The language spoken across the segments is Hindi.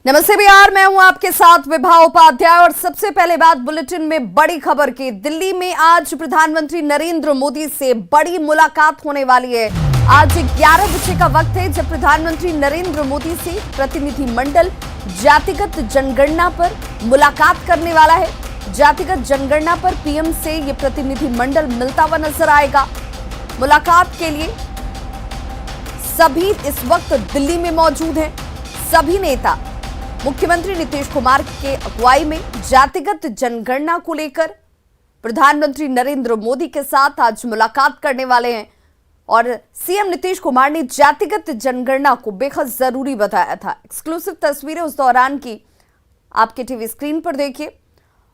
नमस्ते बिहार, मैं हूं आपके साथ विभा उपाध्याय और सबसे पहले बात बुलेटिन में बड़ी खबर की। दिल्ली में आज प्रधानमंत्री नरेंद्र मोदी से बड़ी मुलाकात होने वाली है। आज 11 बजे का वक्त है जब प्रधानमंत्री नरेंद्र मोदी से प्रतिनिधिमंडल जातिगत जनगणना पर मुलाकात करने वाला है। जातिगत जनगणना पर पीएम से यह प्रतिनिधिमंडल मिलता हुआ नजर आएगा। मुलाकात के लिए सभी इस वक्त दिल्ली में मौजूद हैं। सभी नेता मुख्यमंत्री नीतीश कुमार के अगुवाई में जातिगत जनगणना को लेकर प्रधानमंत्री नरेंद्र मोदी के साथ आज मुलाकात करने वाले हैं और सीएम नीतीश कुमार ने जातिगत जनगणना को बेहद जरूरी बताया था। एक्सक्लूसिव तस्वीरें उस दौरान की आपके टीवी स्क्रीन पर देखिए।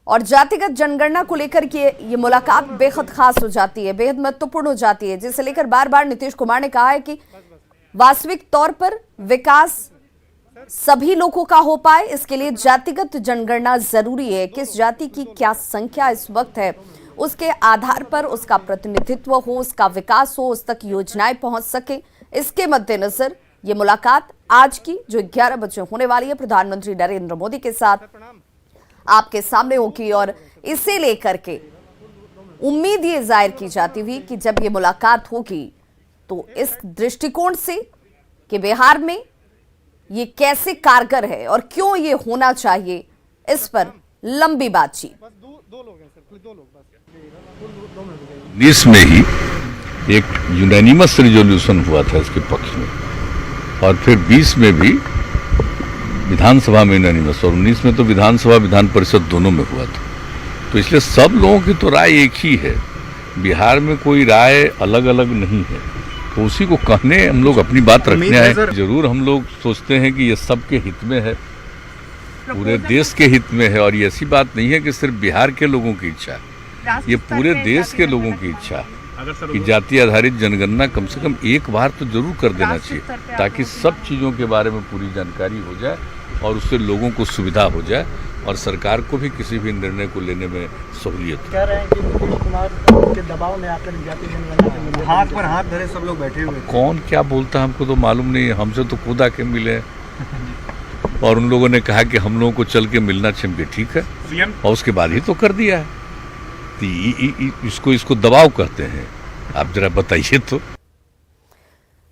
और जातिगत जनगणना को लेकर के ये मुलाकात बेहद खास हो जाती है, बेहद महत्वपूर्ण हो जाती है, जिसे लेकर बार बार नीतीश कुमार ने कहा है कि वास्तविक तौर पर विकास सभी लोगों का हो पाए, इसके लिए जातिगत जनगणना जरूरी है। किस जाति की क्या संख्या इस वक्त है, उसके आधार पर उसका प्रतिनिधित्व हो, उसका विकास हो, उस तक योजनाएं पहुंच सके। इसके मद्देनजर ये मुलाकात आज की जो 11 बजे होने वाली है प्रधानमंत्री नरेंद्र मोदी के साथ आपके सामने होगी। और इसे लेकर के उम्मीद ये जाहिर की जाती हुई कि जब ये मुलाकात होगी तो इस दृष्टिकोण से कि बिहार में ये कैसे कारगर है और क्यों ये होना चाहिए, इस पर लंबी बातचीत। 20 में ही एक यूनानिमस रिजोल्यूशन हुआ था इसके पक्ष में और फिर 20 में भी विधानसभा में यूनानिमस और 19 में तो विधानसभा विधान परिषद दोनों में हुआ था। तो इसलिए सब लोगों की तो राय एक ही है, बिहार में कोई राय अलग अलग नहीं है। तो उसी को कहने हम लोग अपनी बात रखने आए। जरूर हम लोग सोचते हैं कि ये सबके हित में है, पूरे देश के हित में है। और ये ऐसी बात नहीं है कि सिर्फ बिहार के लोगों की इच्छा है, ये पूरे देश के लोगों की इच्छा है कि जाति आधारित जनगणना कम से कम एक बार तो जरूर कर देना चाहिए, ताकि सब चीज़ों के बारे में पूरी जानकारी हो जाए और उससे लोगों को सुविधा हो जाए और सरकार को भी किसी भी निर्णय को लेने में सहूलियत। कह रहे हैं कि नीतीश कुमार के दबाव में आकर जाति जनगणना हाथ पर हाथ धरे सब लोग बैठे हुए। कौन क्या बोलता है हमको तो मालूम नहीं है, हमसे तो खुद आके मिले और उन लोगों ने कहा कि हम लोगों को चल के मिलना चाहिए, ठीक है, और उसके बाद ही तो कर दिया है। तो इसको दबाव कहते हैं, आप जरा बताइए तो।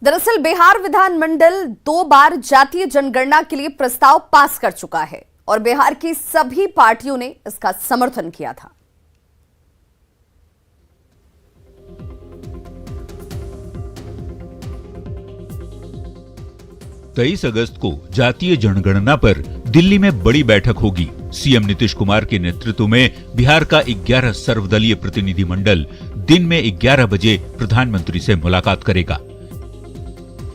दरअसल बिहार विधानमंडल 2 बार जातीय जनगणना के लिए प्रस्ताव पास कर चुका है और बिहार की सभी पार्टियों ने इसका समर्थन किया था। तेईस अगस्त को जातीय जनगणना पर दिल्ली में बड़ी बैठक होगी। सीएम नीतीश कुमार के नेतृत्व में बिहार का 11 सर्वदलीय प्रतिनिधिमंडल दिन में 11 बजे प्रधानमंत्री से मुलाकात करेगा।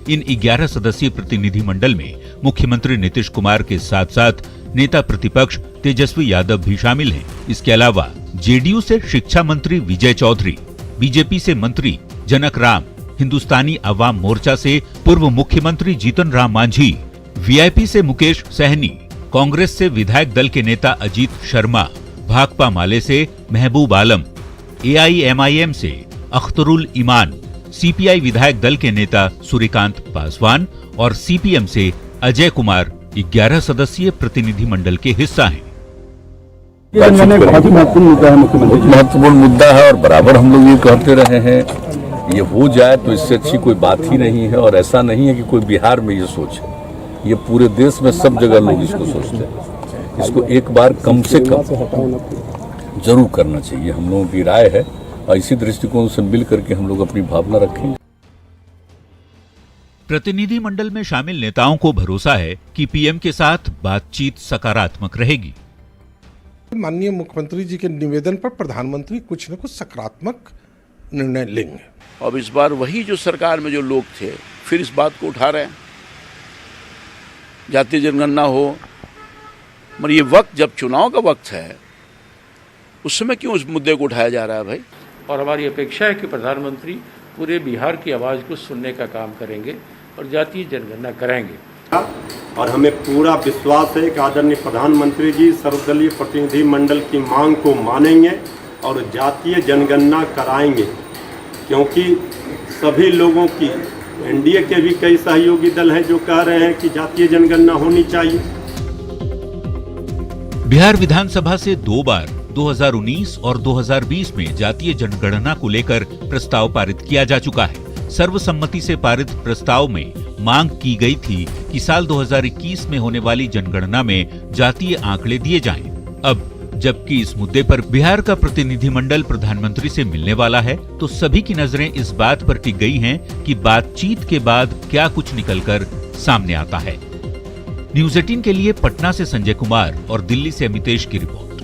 इन 11 सदस्यीय प्रतिनिधिमंडल में मुख्यमंत्री नीतीश कुमार के साथ साथ नेता प्रतिपक्ष तेजस्वी यादव भी शामिल हैं। इसके अलावा जेडीयू से शिक्षा मंत्री विजय चौधरी, बीजेपी से मंत्री जनक राम, हिंदुस्तानी अवाम मोर्चा से पूर्व मुख्यमंत्री जीतन राम मांझी, वीआईपी से मुकेश सहनी, कांग्रेस से विधायक दल के नेता अजीत शर्मा, भाकपा माले से महबूब आलम, एआईएमआईएम से अख्तरुल ईमान, सीपीआई विधायक दल के नेता सूर्यकांत पासवान और सीपीएम से अजय कुमार 11 सदस्यीय प्रतिनिधिमंडल के हिस्सा हैं। महत्वपूर्ण मुद्दा है और बराबर हम लोग ये कहते रहे हैं, ये हो जाए तो इससे अच्छी कोई बात ही नहीं है। और ऐसा नहीं है कि कोई बिहार में ये सोच है, ये पूरे देश में सब जगह लोग इसको सोचते हैं। इसको एक बार कम से कम जरूर करना चाहिए, हम लोगों की राय है और इसी दृष्टिकोण से मिल करके हम लोग अपनी भावना रखेंगे। प्रतिनिधिमंडल में शामिल नेताओं को भरोसा है कि पीएम के साथ बातचीत सकारात्मक रहेगी। माननीय मुख्यमंत्री जी के निवेदन पर प्रधानमंत्री कुछ न कुछ सकारात्मक निर्णय लेंगे। अब इस बार वही जो सरकार में जो लोग थे फिर इस बात को उठा रहे हैं, जातीय जनगणना हो, मगर ये वक्त जब चुनाव का वक्त है उस समय क्यों उस मुद्दे को उठाया जा रहा है भाई। और हमारी अपेक्षा है कि प्रधानमंत्री पूरे बिहार की आवाज़ को सुनने का काम करेंगे और जातीय जनगणना कराएंगे। और हमें पूरा विश्वास है कि आदरणीय प्रधानमंत्री जी सर्वदलीय प्रतिनिधि मंडल की मांग को मानेंगे और जातीय जनगणना कराएंगे, क्योंकि सभी लोगों की एनडीए के भी कई सहयोगी दल हैं जो कह रहे हैं कि जातीय जनगणना होनी चाहिए। बिहार विधानसभा से 2 बार 2019 और 2020 में जातीय जनगणना को लेकर प्रस्ताव पारित किया जा चुका है। सर्वसम्मति से पारित प्रस्ताव में मांग की गई थी कि साल 2021 में होने वाली जनगणना में जातीय आंकड़े दिए जाएं। अब जबकि इस मुद्दे पर बिहार का प्रतिनिधिमंडल प्रधानमंत्री से मिलने वाला है, तो सभी की नजरें इस बात पर टिक गई हैं कि बातचीत के बाद क्या कुछ निकलकर सामने आता है। न्यूज 18 के लिए पटना से संजय कुमार और दिल्ली से अमितेश की रिपोर्ट।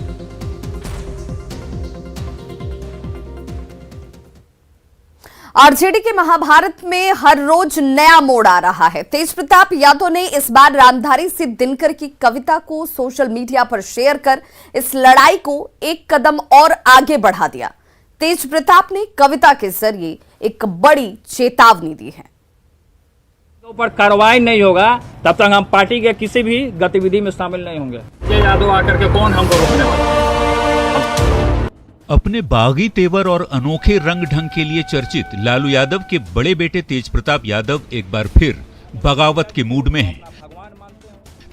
आरजेडी के महाभारत में हर रोज नया मोड़ आ रहा है। तेज प्रताप यादव ने इस बार रामधारी सिंह दिनकर की कविता को सोशल मीडिया पर शेयर कर इस लड़ाई को एक कदम और आगे बढ़ा दिया। तेज प्रताप ने कविता के जरिए एक बड़ी चेतावनी दी है। पर कार्रवाई नहीं होगा तब तक हम पार्टी के किसी भी गतिविधि में शामिल नहीं होंगे। ये यादव आकर के कौन हमको रोकने वाला? अपने बागी तेवर और अनोखे रंग ढंग के लिए चर्चित लालू यादव के बड़े बेटे तेज प्रताप यादव एक बार फिर बगावत के मूड में हैं।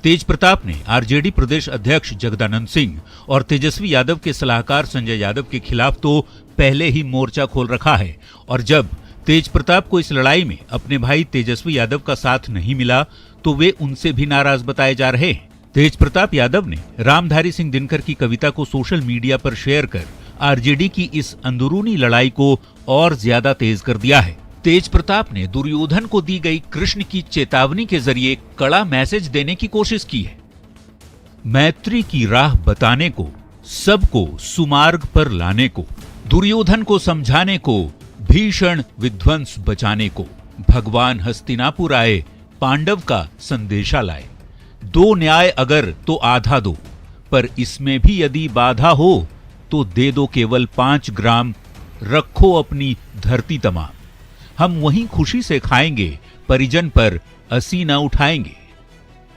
तेज प्रताप ने आरजेडी प्रदेश अध्यक्ष जगदानंद सिंह और तेजस्वी यादव के सलाहकार संजय यादव के खिलाफ तो पहले ही मोर्चा खोल रखा है, और जब तेज प्रताप को इस लड़ाई में अपने भाई तेजस्वी यादव का साथ नहीं मिला तो वे उनसे भी नाराज बताए जा रहे हैं। तेज प्रताप यादव ने रामधारी सिंह दिनकर की कविता को सोशल मीडिया पर शेयर कर आरजेडी की इस अंदरूनी लड़ाई को और ज्यादा तेज कर दिया है। तेज प्रताप ने दुर्योधन को दी गई कृष्ण की चेतावनी के जरिए कड़ा मैसेज देने की कोशिश की है। मैत्री की राह बताने को, सबको सुमार्ग पर लाने को, दुर्योधन को समझाने को, भीषण विध्वंस बचाने को भगवान हस्तिनापुर आए, पांडव का संदेशा लाए। 2 न्याय अगर तो आधा दो, पर इसमें भी यदि बाधा हो तो दे दो केवल 5 ग्राम, रखो अपनी धरती तमाम। हम वहीं खुशी से खाएंगे, परिजन पर असी न उठाएंगे।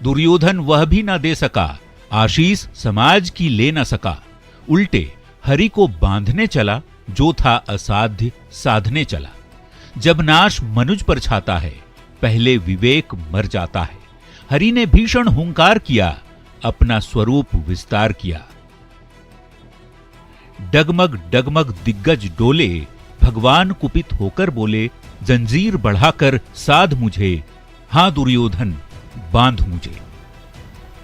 दुर्योधन वह भी न दे सका, आशीष समाज की ले न सका। उल्टे हरि को बांधने चला, जो था असाध्य साधने चला। जब नाश मनुज पर छाता है, पहले विवेक मर जाता है। हरि ने भीषण हुंकार किया, अपना स्वरूप विस्तार किया। डगमग डगमग दिग्गज डोले, भगवान कुपित होकर बोले, जंजीर बढ़ाकर साध मुझे, हां दुर्योधन बांध मुझे।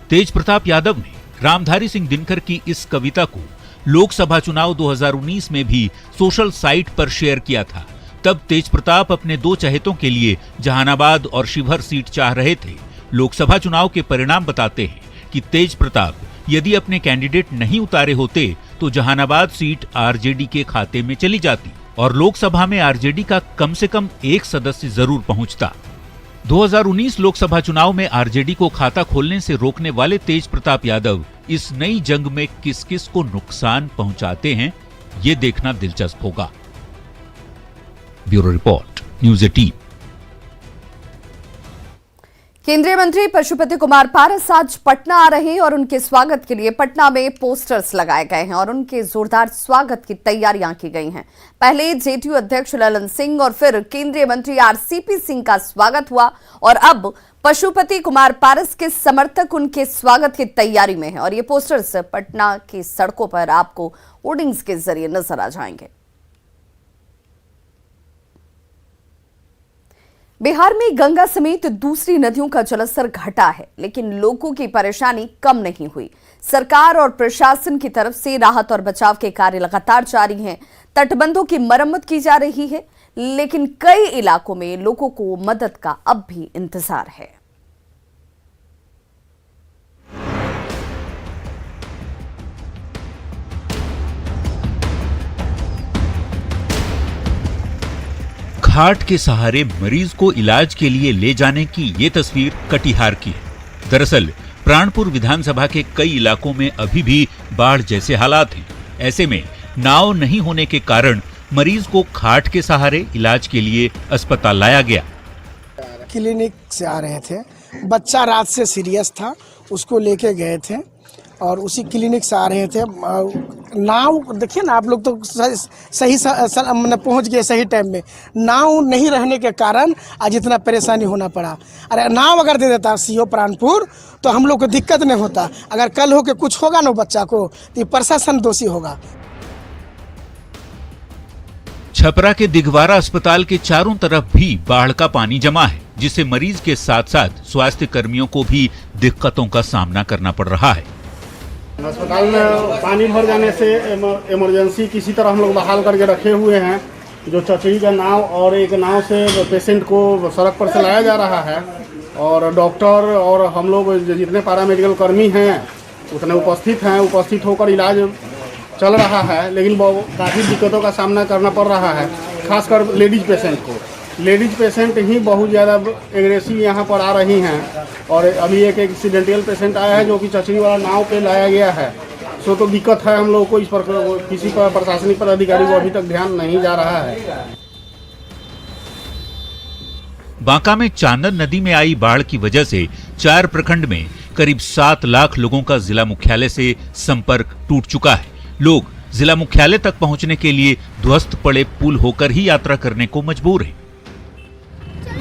तेज प्रताप यादव ने रामधारी सिंह दिनकर की इस कविता को लोकसभा चुनाव 2019 में भी सोशल साइट पर शेयर किया था। तब तेज प्रताप अपने 2 चहेतों के लिए जहानाबाद और शिवहर सीट चाह रहे थे। लोकसभा चुनाव के परिणाम बताते हैं कि तेज प्रताप यदि अपने कैंडिडेट नहीं उतारे होते तो जहानाबाद सीट आरजेडी के खाते में चली जाती और लोकसभा में आरजेडी का कम से कम 1 सदस्य जरूर पहुंचता। 2019 लोकसभा चुनाव में आरजेडी को खाता खोलने से रोकने वाले तेज प्रताप यादव इस नई जंग में किस किस को नुकसान पहुंचाते हैं, ये देखना दिलचस्प होगा। Bureau report, news 18। केंद्रीय मंत्री पशुपति कुमार पारस आज पटना आ रहे हैं और उनके स्वागत के लिए पटना में पोस्टर्स लगाए गए हैं और उनके जोरदार स्वागत की तैयारियां की गई हैं। पहले जेडीयू अध्यक्ष ललन सिंह और फिर केंद्रीय मंत्री आरसीपी सिंह का स्वागत हुआ और अब पशुपति कुमार पारस के समर्थक उनके स्वागत की तैयारी में हैं और ये पोस्टर्स पटना की सड़कों पर आपको होर्डिंग्स के जरिए नजर आ जाएंगे। बिहार में गंगा समेत दूसरी नदियों का जलस्तर घटा है, लेकिन लोगों की परेशानी कम नहीं हुई। सरकार और प्रशासन की तरफ से राहत और बचाव के कार्य लगातार जारी हैं। तटबंधों की मरम्मत की जा रही है, लेकिन कई इलाकों में लोगों को मदद का अब भी इंतजार है। घाट के सहारे मरीज को इलाज के लिए ले जाने की ये तस्वीर कटिहार की है। दरअसल प्राणपुर विधानसभा के कई इलाकों में अभी भी बाढ़ जैसे हालात हैं। ऐसे में नाव नहीं होने के कारण मरीज को घाट के सहारे इलाज के लिए अस्पताल लाया गया। क्लिनिक से आ रहे थे, बच्चा रात से सीरियस था, उसको लेके गए थे और उसी क्लिनिक से आ रहे थे। नाव देखिए ना, आप लोग तो सही मतलब पहुंच गए सही टाइम में। नाव नहीं रहने के कारण आज इतना परेशानी होना पड़ा। अरे नाव अगर दे देता सीओ प्राणपुर तो हम लोग को दिक्कत नहीं होता। अगर कल हो के कुछ होगा ना बच्चा को तो ये प्रशासन दोषी होगा। छपरा के दिघवारा अस्पताल के चारों तरफ भी बाढ़ का पानी जमा है, जिससे मरीज के साथ साथ स्वास्थ्य कर्मियों को भी दिक्कतों का सामना करना पड़ रहा है। अस्पताल में पानी भर जाने से इमरजेंसी किसी तरह हम लोग बहाल करके रखे हुए हैं। जो चचड़ी का नाव और एक नाव से पेशेंट को सड़क पर से लाया जा रहा है और डॉक्टर और हम लोग जितने पैरामेडिकल कर्मी हैं उतने उपस्थित होकर इलाज चल रहा है। लेकिन काफ़ी दिक्कतों का सामना करना पड़ रहा है, खासकर लेडीज पेशेंट को। लेडीज पेशेंट ही बहुत ज़्यादा एग्रेसिव यहाँ पर आ रही हैं और अभी एक एक्सीडेंटल पेशेंट आया है जो कि चचड़ी वाला नाव पे लाया गया है। सो तो दिक्कत है हम लोग को, इस पर किसी पर प्रशासनिक पदाधिकारी को अभी तक ध्यान नहीं जा रहा है। बांका में चांदन नदी में आई बाढ़ की वजह से 4 प्रखंड में करीब 7 लाख लोगों का जिला मुख्यालय से संपर्क टूट चुका है। लोग जिला मुख्यालय तक पहुंचने के लिए ध्वस्त पड़े पुल होकर ही यात्रा करने को मजबूर हैं।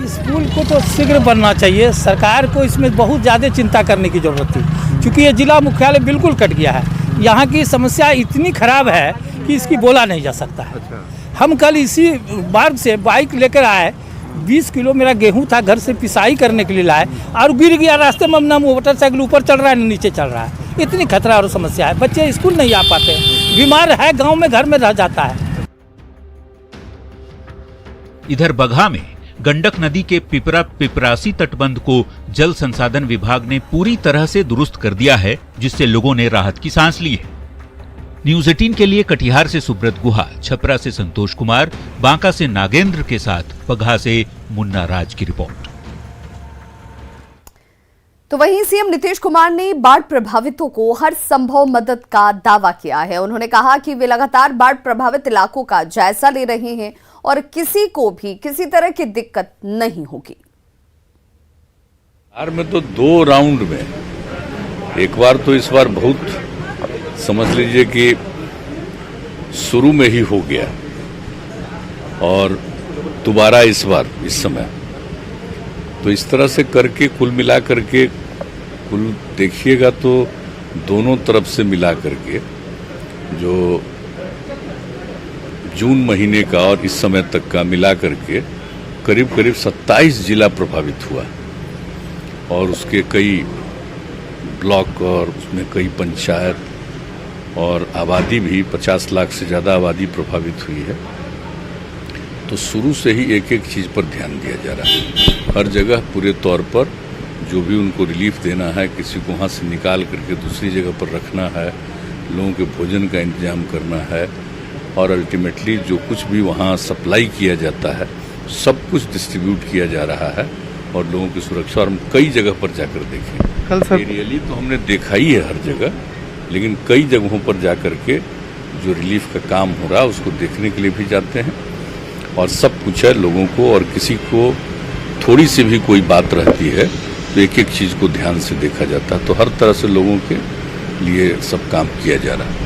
इस पुल को तो शीघ्र बनना चाहिए। सरकार को इसमें बहुत ज़्यादा चिंता करने की ज़रूरत थी, क्योंकि ये जिला मुख्यालय बिल्कुल कट गया है। यहाँ की समस्या इतनी खराब है कि इसकी बोला नहीं जा सकता है। हम कल इसी मार्ग से बाइक लेकर आए, 20 किलो मेरा गेहूं था, घर से पिसाई करने के लिए लाए और गिर गया रास्ते में। ना मोटरसाइकिल ऊपर चल रहा है ना नीचे चल रहा है। इतनी खतरा और समस्या है। बच्चे स्कूल नहीं आ पाते, बीमार है, गाँव में घर में रह जाता है। इधर बगहा में गंडक नदी के पिपरासी तटबंध को जल संसाधन विभाग ने पूरी तरह से दुरुस्त कर दिया है, जिससे लोगों ने राहत की सांस ली है। न्यूज़ 18 के लिए कटिहार से सुब्रत गुहा, छपरा से संतोष कुमार, बांका से नागेंद्र के साथ बगहा से मुन्ना राज की रिपोर्ट। तो वहीं सीएम नीतीश कुमार ने बाढ़ प्रभावितों को हर संभव मदद का दावा किया है। उन्होंने कहा कि वे लगातार बाढ़ प्रभावित इलाकों का जायजा ले रहे हैं और किसी को भी किसी तरह की दिक्कत नहीं होगी। बिहार में तो 2 राउंड में, एक बार तो इस बार बहुत समझ लीजिए कि शुरू में ही हो गया और दोबारा इस बार इस समय, तो इस तरह से करके कुल मिला करके कुल देखिएगा तो दोनों तरफ से मिला करके जो जून महीने का और इस समय तक का मिला करके करीब 27 जिला प्रभावित हुआ और उसके कई ब्लॉक और उसमें कई पंचायत और आबादी भी 50 लाख से ज़्यादा आबादी प्रभावित हुई है। तो शुरू से ही एक एक चीज़ पर ध्यान दिया जा रहा है। हर जगह पूरे तौर पर जो भी उनको रिलीफ देना है, किसी को वहाँ से निकाल करके दूसरी जगह पर रखना है, लोगों के भोजन का इंतजाम करना है और अल्टीमेटली जो कुछ भी वहाँ सप्लाई किया जाता है सब कुछ डिस्ट्रीब्यूट किया जा रहा है और लोगों की सुरक्षा। और हम कई जगह पर जाकर देखें, एरियली तो हमने देखा ही है हर जगह, लेकिन कई जगहों पर जाकर के जो रिलीफ का काम हो रहा है उसको देखने के लिए भी जाते हैं और सब कुछ है लोगों को। और किसी को थोड़ी सी भी कोई बात रहती है तो एक एक चीज को ध्यान से देखा जाता है। तो हर तरह से लोगों के लिए सब काम किया जा रहा है।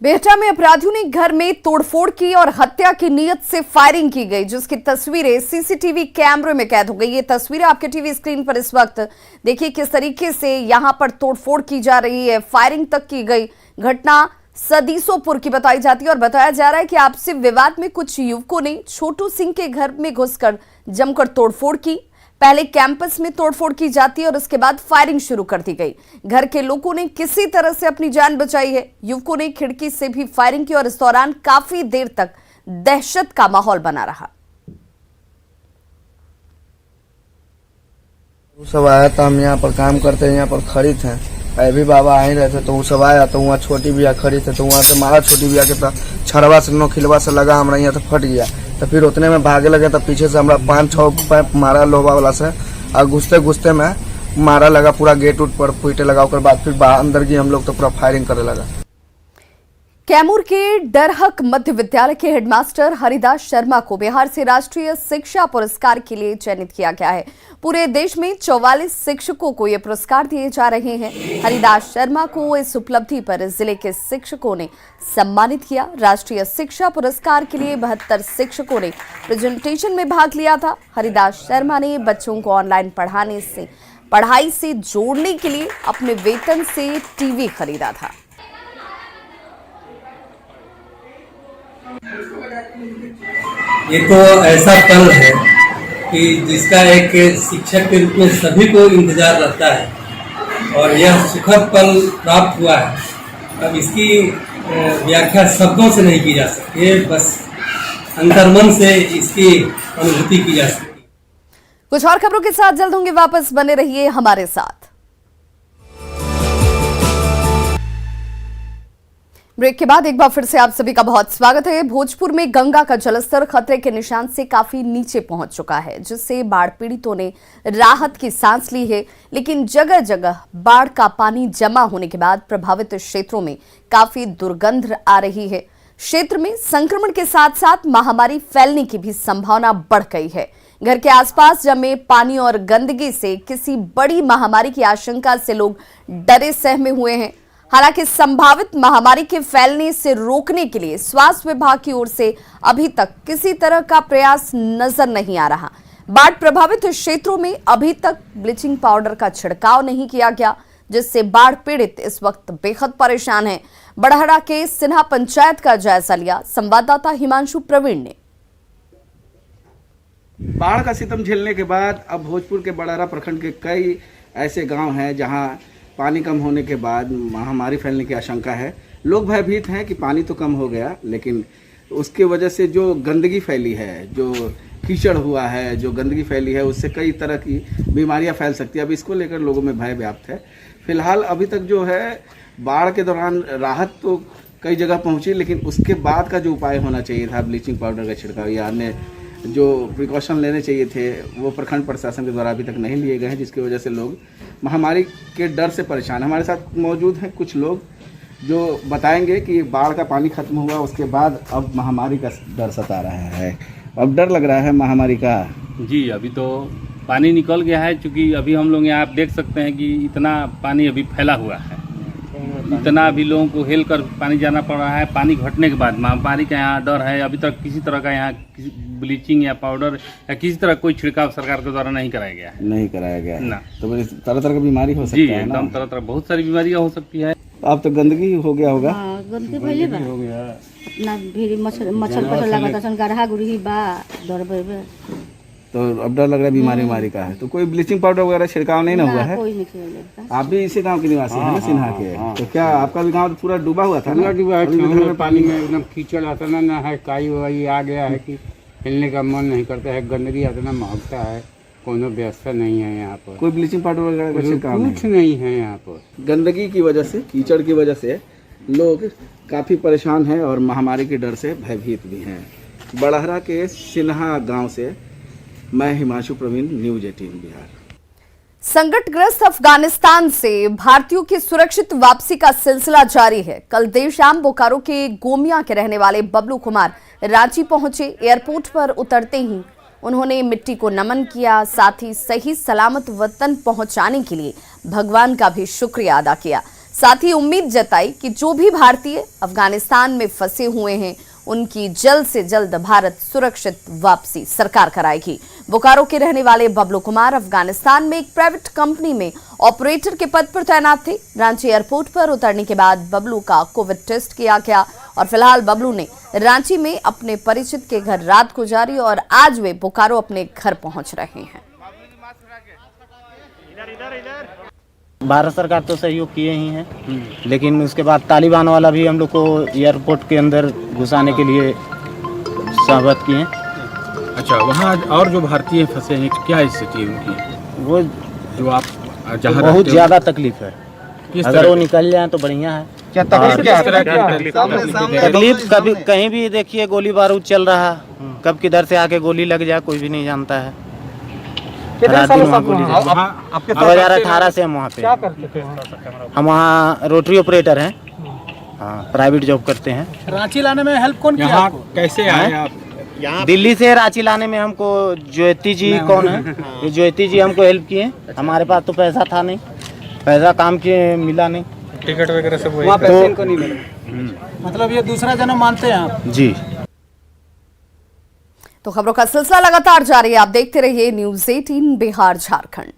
बेहटा में अपराधियों ने घर में तोड़फोड़ की और हत्या की नीयत से फायरिंग की गई, जिसकी तस्वीरें सीसीटीवी कैमरे में कैद हो गई। ये तस्वीरें आपके टीवी स्क्रीन पर इस वक्त देखिए किस तरीके से यहां पर तोड़फोड़ की जा रही है, फायरिंग तक की गई। घटना सदीसोपुर की बताई जाती है और बताया जा रहा है कि आपसी विवाद में कुछ युवकों ने छोटू सिंह के घर में घुसकर जमकर तोड़फोड़ की। पहले कैंपस में तोड़फोड़ की जाती है और उसके बाद फायरिंग शुरू कर दी गई। घर के लोगों ने किसी तरह से अपनी जान बचाई है। युवकों ने खिड़की से भी फायरिंग की और इस दौरान काफी देर तक दहशत का माहौल बना रहा। वो सब आया था, हम यहाँ पर काम करते हैं, यहाँ पर खड़ी थे, अभी बाबा आ ही रहे थे तो वो सब आया तो वहाँ छोटी बिया खड़ी थे तो वहाँ से मारा छोटी बिया के तो छड़वा से नोखिलवा से लगा हमारा यहाँ तो फट गया। तो फिर उतने में भागे लगे तो पीछे से हमारा 5-6 पैप मारा लोहा वाला से और घुसते घुसते में मारा लगा, पूरा गेट उट पर पीटे लगा। उसके बाद फिर अंदर की हम लोग तो पूरा फायरिंग करने लगा। कैमूर के डरहक मध्य विद्यालय के हेडमास्टर हरिदास शर्मा को बिहार से राष्ट्रीय शिक्षा पुरस्कार के लिए चयनित किया गया है। पूरे देश में 44 शिक्षकों को ये पुरस्कार दिए जा रहे हैं। हरिदास शर्मा को इस उपलब्धि पर जिले के शिक्षकों ने सम्मानित किया। राष्ट्रीय शिक्षा पुरस्कार के लिए 72 शिक्षकों ने प्रेजेंटेशन में भाग लिया था। हरिदास शर्मा ने बच्चों को ऑनलाइन पढ़ाई से जोड़ने के लिए अपने वेतन से टीवी खरीदा था। ये तो ऐसा पल है कि जिसका एक शिक्षक के रूप में सभी को इंतजार रहता है और यह सुखद पल प्राप्त हुआ है। अब इसकी व्याख्या शब्दों से नहीं की जा सकती है, बस अंतर्मन से इसकी अनुभूति की जा सकती है। कुछ और खबरों के साथ जल्द होंगे वापस, बने रहिए हमारे साथ। ब्रेक के बाद एक बार फिर से आप सभी का बहुत स्वागत है। भोजपुर में गंगा का जलस्तर खतरे के निशान से काफी नीचे पहुंच चुका है, जिससे बाढ़ पीड़ितों ने राहत की सांस ली है। लेकिन जगह जगह बाढ़ का पानी जमा होने के बाद प्रभावित क्षेत्रों में काफी दुर्गंध आ रही है। क्षेत्र में संक्रमण के साथ साथ महामारी फैलने की भी संभावना बढ़ गई है। घर के आसपास जमे पानी और गंदगी से किसी बड़ी महामारी की आशंका से लोग डरे सहमे हुए हैं। हालांकि संभावित महामारी के फैलने से रोकने के लिए स्वास्थ्य विभाग की ओर से अभी तक किसी तरह का प्रयास नजर नहीं आ रहा। बाढ़ प्रभावित क्षेत्रों में अभी तक ब्लीचिंग पाउडर का छिड़काव नहीं किया गया, जिससे बाढ़ पीड़ित इस वक्त बेहद परेशान हैं। बड़हरा के सिन्हा पंचायत का जायजा लिया संवाददाता हिमांशु प्रवीण ने। बाढ़ का सितम झेलने के बाद अब भोजपुर के बड़हरा प्रखंड के कई ऐसे गांव हैं जहां पानी कम होने के बाद महामारी फैलने की आशंका है। लोग भयभीत हैं कि पानी तो कम हो गया, लेकिन उसके वजह से जो गंदगी फैली है, जो कीचड़ हुआ है, जो गंदगी फैली है, उससे कई तरह की बीमारियां फैल सकती है। अब इसको लेकर लोगों में भय व्याप्त है। फिलहाल अभी तक जो है बाढ़ के दौरान राहत तो कई जगह पहुंची, लेकिन उसके बाद का जो उपाय होना चाहिए था, ब्लीचिंग पाउडर का छिड़काव या अन्य जो प्रिकॉशन लेने चाहिए थे, वो प्रखंड प्रशासन के द्वारा अभी तक नहीं लिए गए हैं, जिसकी वजह से लोग महामारी के डर से परेशान। हमारे साथ मौजूद हैं कुछ लोग जो बताएंगे कि बाढ़ का पानी खत्म हुआ, उसके बाद अब महामारी का डर सता रहा है। अब डर लग रहा है महामारी का। जी, अभी तो पानी निकल गया है, क्योंकि अभी हम लोग यहाँ आप देख सकते हैं कि इतना पानी अभी फैला हुआ है। इतना अभी लोगों को हिल कर पानी जाना पड़ रहा है। पानी घटने के बाद महामारी का यहाँ डर है। अभी तक किसी तरह का यहाँ ब्लीचिंग या पाउडर या किसी तरह कोई छिड़काव सरकार के द्वारा नहीं कराया गया है। नहीं कराया गया है ना, तो तरह तरह की बीमारी हो सकती है। एकदम तरह तरह बहुत सारी बीमारियाँ हो सकती है। अब तो गंदगी हो गया होगा। गंदगी पहले बा हो गया अपना भी मच्छर पकड़ लगा था गढ़ा गुरही बा डर। तो अब डर लग रहा है बीमारी का है। तो कोई ब्लीचिंग पाउडर वगैरह छिड़काव नहीं ना हुआ है? कोई नहीं। आप भी इसी गांव के निवासी हैं ना, सिन्हा के? तो क्या आपका भी गांव पूरा डूबा हुआ था? पूरा डूबा है, पानी में एकदम कीचड़ आता ना है, काई वाई आ गया है कि हिलने का मन नहीं करता है। गंदगी इतना महकता है, कोई व्यवस्था नहीं है यहाँ पर। कोई ब्लीचिंग पाउडर वगैरह का छिड़काव कुछ नहीं है यहाँ पर। गंदगी की वजह से, कीचड़ की वजह से लोग काफी परेशान हैं और महामारी के डर से भयभीत भी हैं। बड़हरा के सिन्हा गाँव से मैं हिमांशु प्रवीण, न्यूज 18 बिहार। संकटग्रस्त अफगानिस्तान से भारतीयों की सुरक्षित वापसी का सिलसिला जारी है। कल देर शाम बोकारो के गोमिया के रहने वाले बबलू कुमार रांची पहुंचे। एयरपोर्ट पर उतरते ही उन्होंने मिट्टी को नमन किया, साथ ही सही सलामत वतन पहुंचाने के लिए भगवान का भी शुक्रिया अदा किया। साथ ही उम्मीद जताई कि जो भी भारतीय अफगानिस्तान में फंसे हुए हैं, उनकी जल्द से जल्द भारत सुरक्षित वापसी सरकार कराएगी। बोकारो के रहने वाले बबलू कुमार अफगानिस्तान में एक प्राइवेट कंपनी में ऑपरेटर के पद पर तैनात थे। रांची एयरपोर्ट पर उतरने के बाद बबलू का कोविड टेस्ट किया गया और फिलहाल बबलू ने रांची में अपने परिचित के घर रात गुजारी और आज वे बोकारो अपने घर पहुंच रहे हैं। भारत सरकार तो सहयोग किए ही हैं, लेकिन उसके बाद तालिबान वाला भी हम लोग को एयरपोर्ट के अंदर घुसाने के लिए सहमत किए। अच्छा, वहाँ और जो भारतीय फंसे हैं क्या स्थिति है उनकी? वो जो आप जहाँ बहुत ज़्यादा तकलीफ है। अगर वो निकल जाए तो बढ़िया है। क्या तकलीफ कभी कहीं भी देखिए गोली बारूद चल रहा, कब किधर से आके गोली लग जाए कोई भी नहीं जानता है। 2018 से हम वहाँ पे, हम वहाँ रोटरी ऑपरेटर हैं हाँ, प्राइवेट जॉब करते हैं। रांची लाने में हेल्प कौन किया आपको? कैसे आए आप? यहाँ दिल्ली से रांची लाने में हमको ज्योति जी कौन है, ये ज्योति जी हमको हेल्प किए। हमारे पास तो पैसा था नहीं, पैसा काम किए मिला नहीं, टिकट वगैरह सब वहाँ पेशेंट को नहीं मिला। मतलब ये दूसरा जन्म मानते हैं आप? जी। तो खबरों का सिलसिला लगातार जारी है, आप देखते रहिए न्यूज़ 18 बिहार झारखंड।